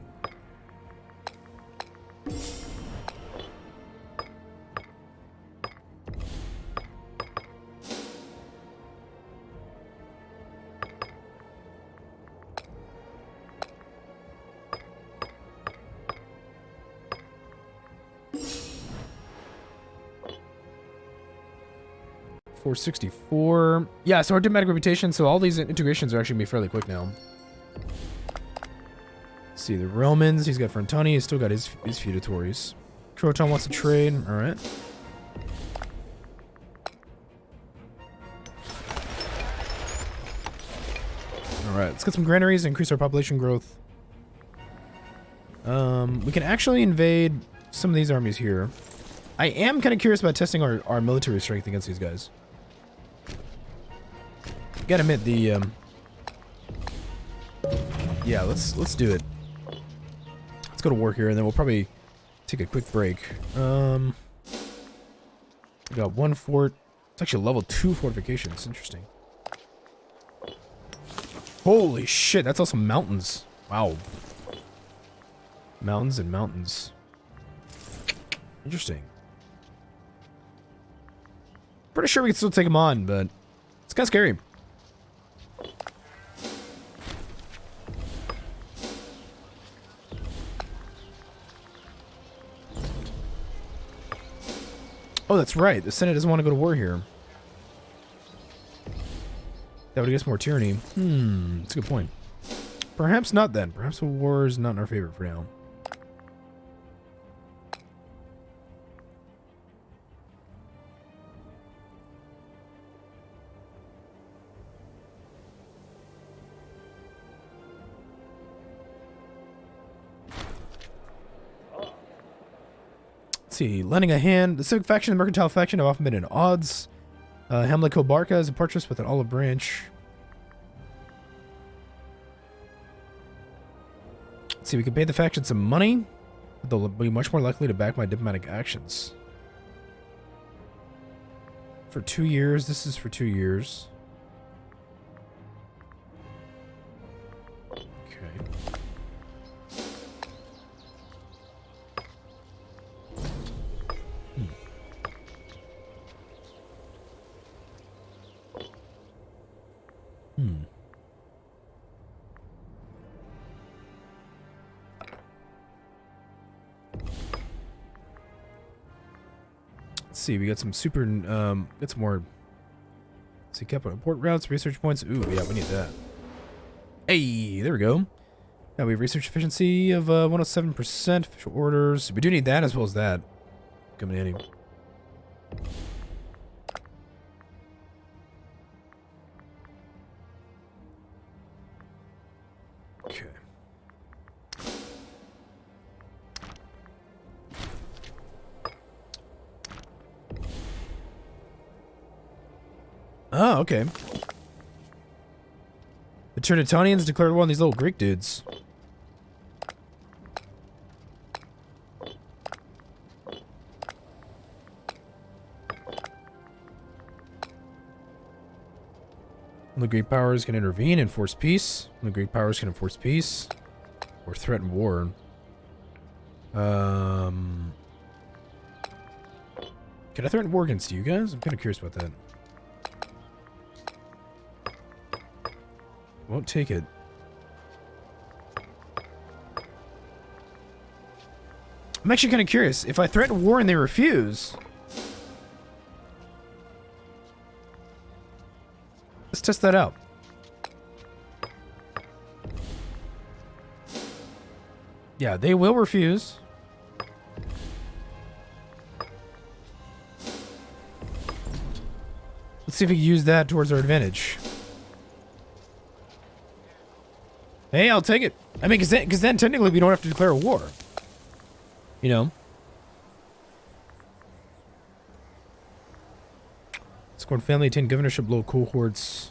$464. Yeah, so our diplomatic reputation, so all these integrations are actually going to be fairly quick now. Let's see, the Romans, he's got Frontani, he's still got his feudatories. Croton wants to trade, alright. Alright, let's get some granaries and increase our population growth. We can actually invade some of these armies here. I am kind of curious about testing our military strength against these guys. Gotta admit, the yeah, let's do it. Let's go to war here, and then we'll probably take a quick break. We got one fort. It's actually a level 2 fortification. It's interesting. Holy shit, that's also mountains. Wow. Mountains and mountains. Interesting. Pretty sure we can still take them on, but it's kind of scary. Oh, that's right. The Senate doesn't want to go to war here. That would give us more tyranny. That's a good point. Perhaps not then. Perhaps a war is not in our favor for now. Let's see, lending a hand. The civic faction and the mercantile faction have often been at odds. Hamlet Barca is a purchase with an olive branch. Let's see, we can pay the faction some money, but they'll be much more likely to back my diplomatic actions. For 2 years, this is for 2 years. Okay. Let's see, we got some super, got some more, let's see, capital import routes, research points. Ooh, yeah, we need that. Hey, there we go. Yeah, we have research efficiency of 107%, official orders. We do need that as well as that. Coming in handy. Okay. Oh, okay. The Ternatonians declared war on these little Greek dudes. The Greek powers can intervene and force peace. The Greek powers can enforce peace or threaten war. Can I threaten war against you guys? I'm kind of curious about that. Won't take it. I'm actually kind of curious. If I threaten war and they refuse... Let's test that out. Yeah, they will refuse. Let's see if we can use that towards our advantage. Hey, I'll take it. I mean, because then technically we don't have to declare a war. You know? Scorn family, attain governorship, low cohorts.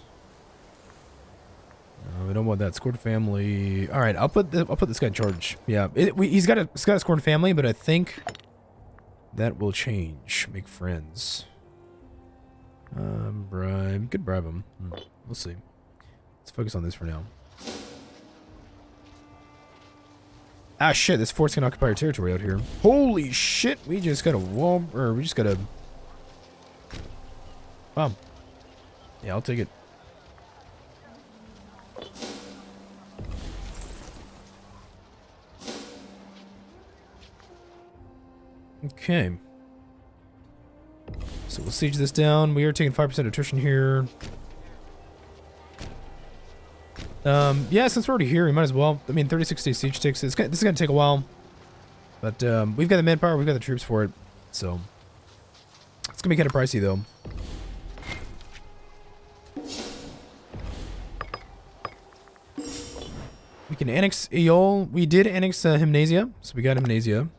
No, we know about that. Scored family. All right, I'll put this guy in charge. Yeah, he's got a scored family, but I think that will change. Make friends. Bribe. Could bribe him. We'll see. Let's focus on this for now. Ah, shit, this fort's gonna occupy our territory out here. Holy shit, we just got a wall, or we just got a... Wow. Yeah, I'll take it. Okay. So we'll siege this down. We are taking 5% attrition here. Yeah, since we're already here, we might as well. I mean, 36 day siege takes. This is gonna take a while, but we've got the manpower, we've got the troops for it, so it's gonna be kind of pricey though. We can annex Eol. We did annex Hymnasia, so we got Hymnasia.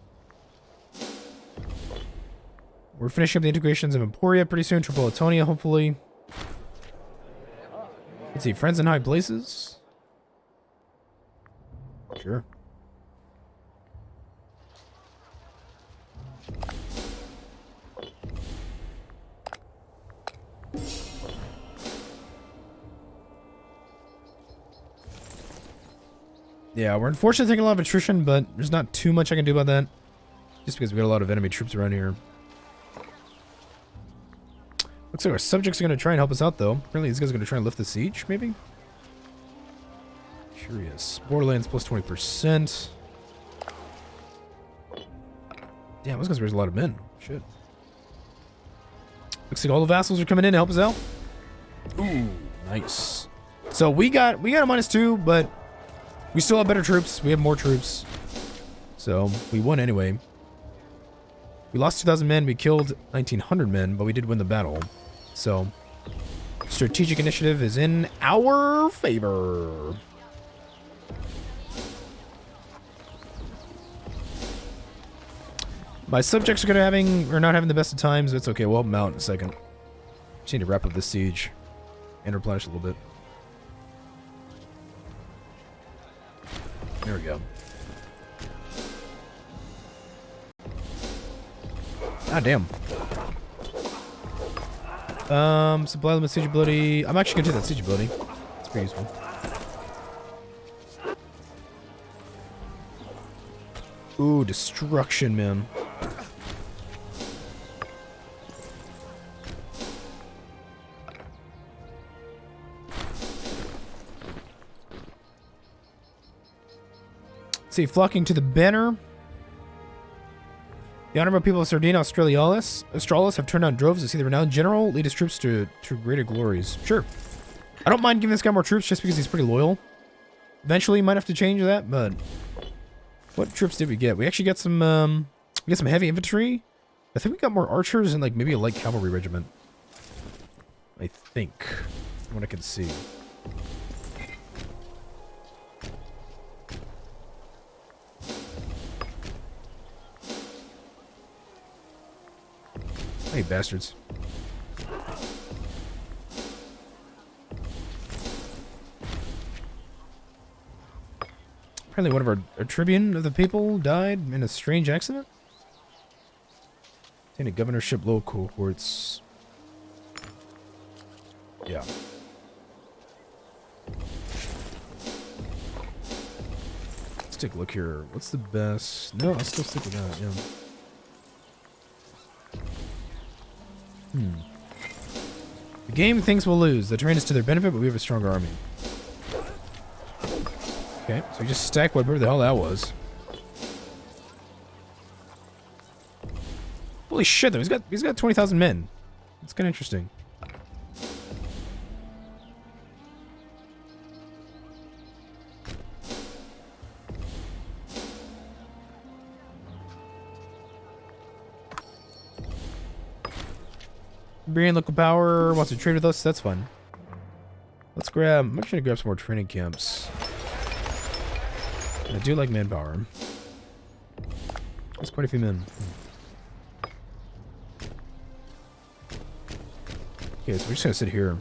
We're finishing up the integrations of Emporia pretty soon. Tripolitania, hopefully. Let's see, friends in high places? Sure. Yeah, we're unfortunately taking a lot of attrition, but there's not too much I can do about that. Just because we got a lot of enemy troops around here. Looks like our subjects are going to try and help us out, though. Apparently these guys are going to try and lift the siege, maybe? Curious. Borderlands plus 20%. Damn, those guys raise a lot of men. Shit. Looks like all the vassals are coming in to help us out. Ooh, nice. So we got a -2, but we still have better troops. We have more troops. So we won anyway. We lost 2,000 men. We killed 1,900 men, but we did win the battle. So strategic initiative is in our favor. My subjects are not having the best of times. It's okay. We'll help them out in a second. Just need to wrap up this siege and replenish a little bit. There we go. Ah, damn. Supply them with siege ability. I'm actually gonna take that siege ability. It's pretty useful. Ooh, destruction, man. Let's see, flocking to the banner. The honorable people of Sardinia Australis have turned out droves to see the renowned general lead his troops to greater glories. Sure. I don't mind giving this guy more troops just because he's pretty loyal. Eventually, you might have to change that, but... What troops did we get? We actually got some heavy infantry. I think we got more archers and, like, maybe a light cavalry regiment. I think. From what I can see. Hey, bastards. Apparently one of our tribune of the people died in a strange accident. In a governorship low cohorts. Yeah. Let's take a look here. What's the best? No, I'll still stick with that, yeah. The game thinks we'll lose. The terrain is to their benefit, but we have a stronger army. Okay, so we just stack whatever the hell that was. Holy shit, though. He's got 20,000 men. That's kind of interesting. Iberian local power wants to trade with us. That's fun. Let's grab... I'm actually going to grab some more training camps. I do like manpower. There's quite a few men. Okay, so we're just going to sit here.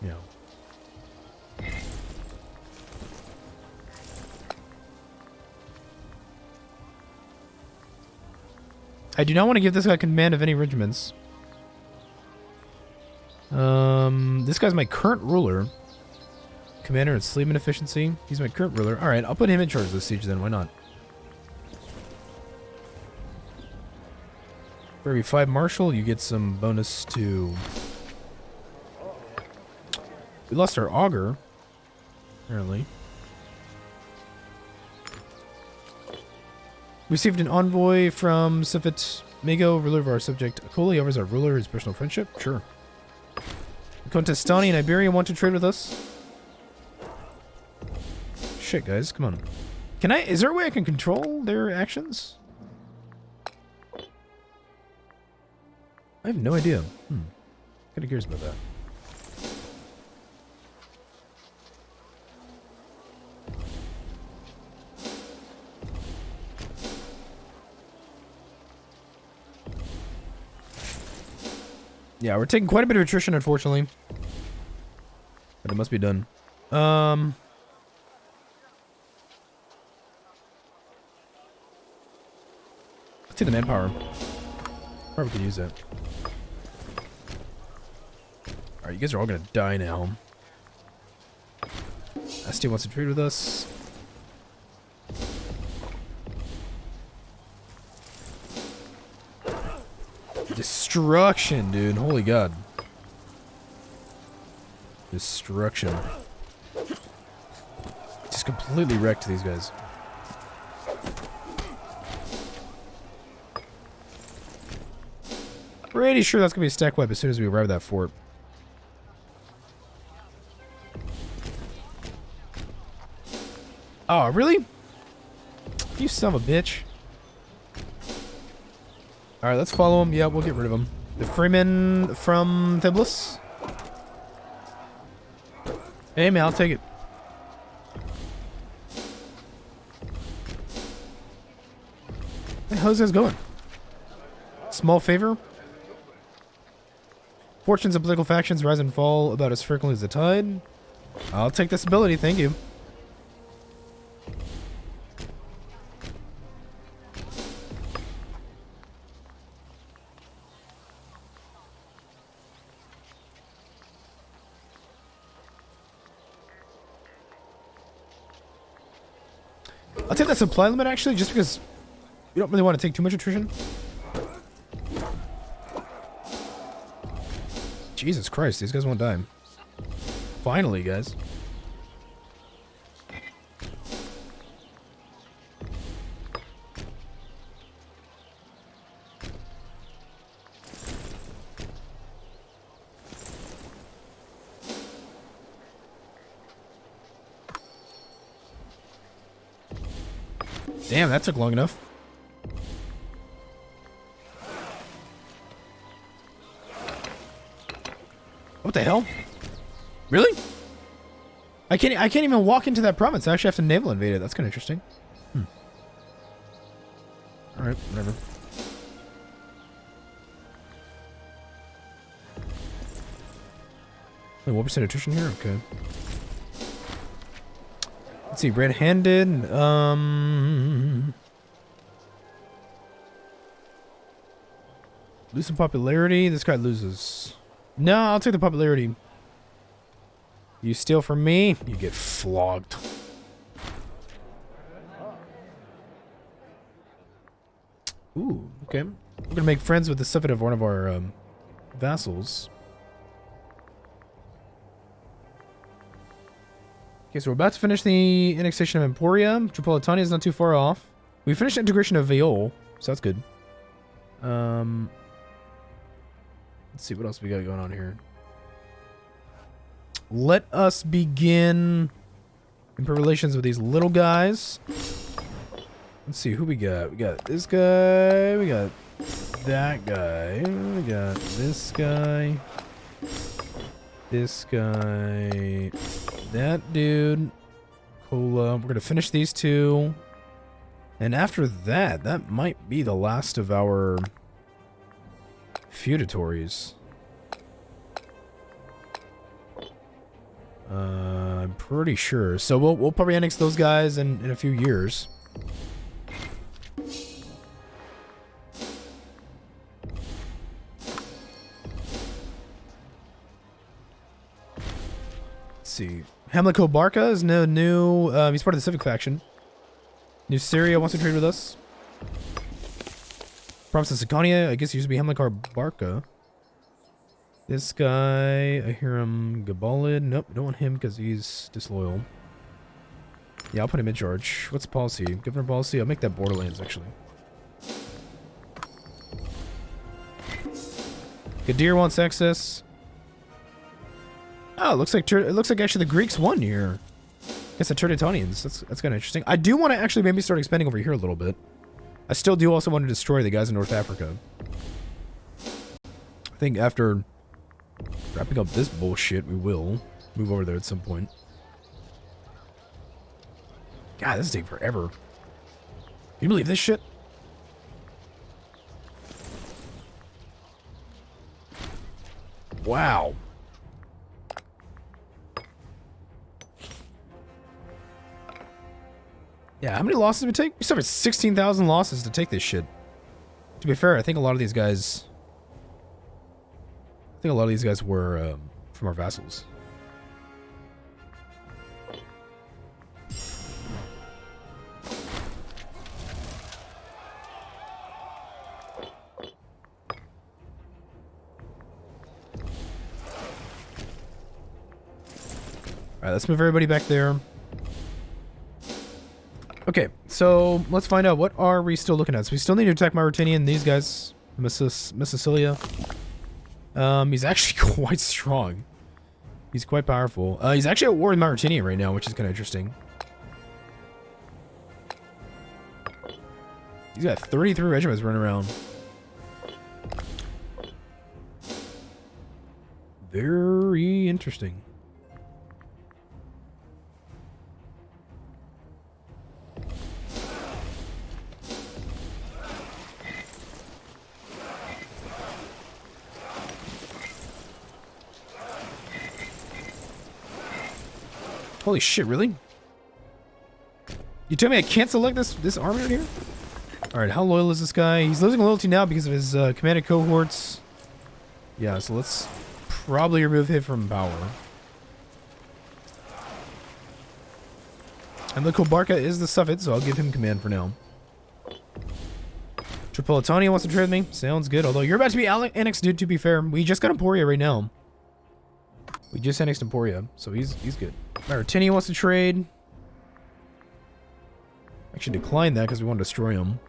Yeah. I do not want to give this guy command of any regiments. This guy's my current ruler. Commander and sleepman efficiency. He's my current ruler. Alright, I'll put him in charge of the siege then. Why not? For every 5 marshal, you get some bonus to... We lost our augur, apparently. Received an envoy from Sifit Mago, ruler of our subject Akoli. He offers our ruler his personal friendship. Sure. Contestani and Iberia want to trade with us. Shit, guys, come on. Can I? Is there a way I can control their actions? I have no idea. Kind of curious about that. Yeah, we're taking quite a bit of attrition, unfortunately. But it must be done. Let's see the manpower. Probably could use that. Alright, you guys are all gonna die now. ST wants to trade with us. Destruction, dude. Holy God. Destruction. Just completely wrecked these guys. Pretty sure that's gonna be a stack wipe as soon as we arrive at that fort. Oh, really? You son of a bitch. Alright, let's follow him. Yeah, we'll get rid of him. The freemen from Thiblis. Hey, man, I'll take it. How's this going? Small favor? Fortunes of political factions rise and fall about as frequently as the tide. I'll take this ability, thank you. I'll take that supply limit actually, just because we don't really want to take too much attrition. Jesus Christ, these guys won't die. Finally, guys. Damn, that took long enough. What the hell? Really? I can't even walk into that province. I actually have to naval invade it. That's kind of interesting. Alright, whatever. Wait, 1% attrition here? Okay. Let's see, red-handed. Lose some popularity. This guy loses. No, I'll take the popularity. You steal from me, you get flogged. Ooh, okay. We're gonna make friends with the suffet of one of our vassals. Okay, so we're about to finish the annexation of Emporia. Tripolitania is not too far off. We finished the integration of Viol, so that's good. Let's see what else we got going on here. Let us begin improved relations with these little guys. Let's see who we got. We got this guy. We got that guy. We got this guy. This guy. That dude. Cola. We're going to finish these two. And after that, that might be the last of our feudatories. I'm pretty sure. So we'll probably annex those guys in a few years. see. Hamlico Barca is no new. He's part of the Civic faction. New Syria wants to trade with us. Province of Siconia, I guess he used to be Hamlico Barca. This guy, I hear him Gabalid. Nope, I don't want him because he's disloyal. Yeah, I'll put him in charge. What's the policy? Governor policy? I'll make that Borderlands, actually. Gadir wants access. Oh, it looks like actually the Greeks won here. Against the Turdetonians. That's kind of interesting. I do want to actually maybe start expanding over here a little bit. I still do also want to destroy the guys in North Africa. I think after wrapping up this bullshit, we will move over there at some point. God, this is taking forever. Can you believe this shit? Wow. Yeah, how many losses did we take? We suffered 16,000 losses to take this shit. To be fair, I think a lot of these guys... were from our vassals. Alright, let's move everybody back there. Okay, so let's find out what are we still looking at. So we still need to attack Mauritania and these guys. Missicilia. He's actually quite strong. He's quite powerful. He's actually at war with Mauritania right now, which is kind of interesting. He's got 33 regiments running around. Very interesting. Holy shit, really? You tell me I can't select this army right here? Alright, how loyal is this guy? He's losing loyalty now because of his commanded cohorts. Yeah, so let's probably remove him from power. And the Kobarka is the Suffet, so I'll give him command for now. Tripolitania wants to trade with me. Sounds good, although you're about to be annexed, dude, to be fair. We just got Emporia right now. We just annexed Emporia, so he's good. Mauritania wants to trade. Actually declined that because we want to destroy him.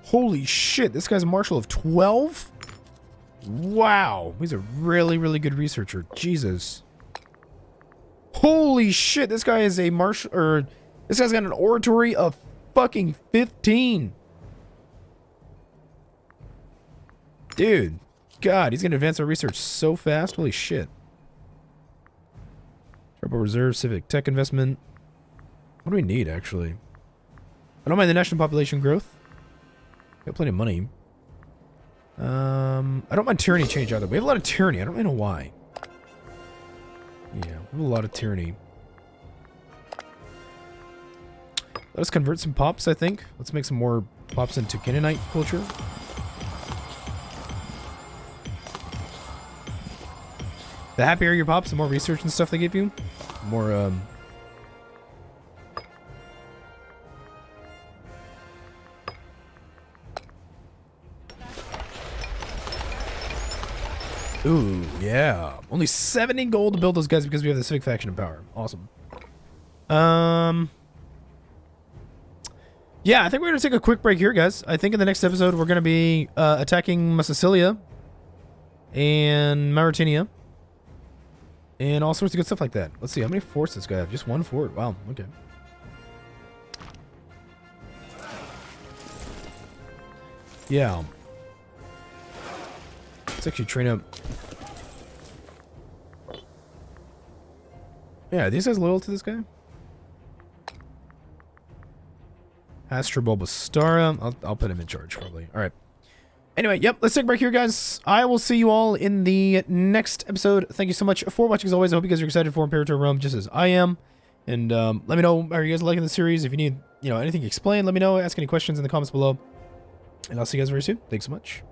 Holy shit, this guy's a marshal of 12? Wow, he's a really, really good researcher. Jesus. Holy shit, this guy is a marshal, or this guy's got an oratory of fucking 15. Dude, God, he's gonna advance our research so fast. Holy shit. Turbo reserve, civic tech investment. What do we need, actually? I don't mind the national population growth. Got plenty of money. I don't mind tyranny change either. We have a lot of tyranny. I don't really know why. Yeah, we have a lot of tyranny. Let us convert some pops, I think. Let's make some more pops into Canaanite culture. The happier your pops, the more research and stuff they give you. The more, Ooh, yeah. Only 70 gold to build those guys because we have the civic faction in power. Awesome. Yeah, I think we're going to take a quick break here, guys. I think in the next episode, we're going to be attacking Missicilia and Mauritania and all sorts of good stuff like that. Let's see, how many forts does this guy have? Just one fort. Wow, okay. Yeah. Let's actually train up. Yeah, are these guys loyal to this guy? Astrobulbastara. I'll put him in charge, probably. Alright. Anyway, yep, let's take a break here, guys. I will see you all in the next episode. Thank you so much for watching, as always. I hope you guys are excited for Imperator Rome, just as I am. And let me know, are you guys liking the series? If you need, anything explained, let me know. Ask any questions in the comments below. And I'll see you guys very soon. Thanks so much.